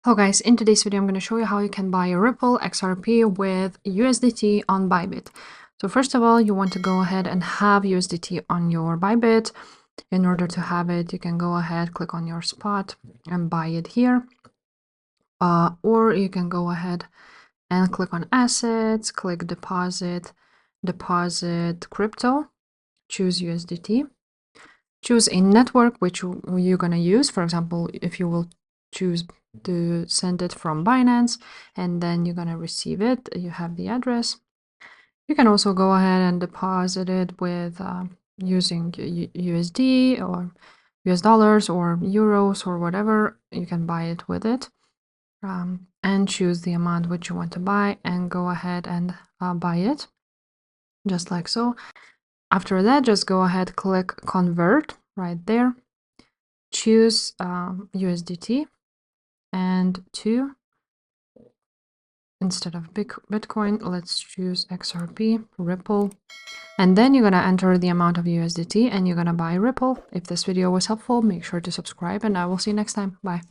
Hello guys, in today's video I'm going to show you how you can buy a Ripple XRP with USDT on Bybit. So first of all, you want to go ahead and have USDT on your Bybit. In order to have it, you can go ahead, click on your spot and buy it here. Or you can go ahead and click on assets, click deposit crypto, choose USDT, choose a network which you're going to use. For example, if you will choose to send it from Binance and then you're going to receive it, you have the address. You can also go ahead and deposit it with using USD or US dollars or euros or whatever. You can buy it with it and choose the amount which you want to buy and go ahead and buy it just like so. After that, just go ahead, click convert right there, choose USDT, and instead of Bitcoin, let's choose XRP, Ripple, and then you're gonna enter the amount of USDT and you're gonna buy Ripple. If this video was helpful, make sure to subscribe and I will see you next time. Bye.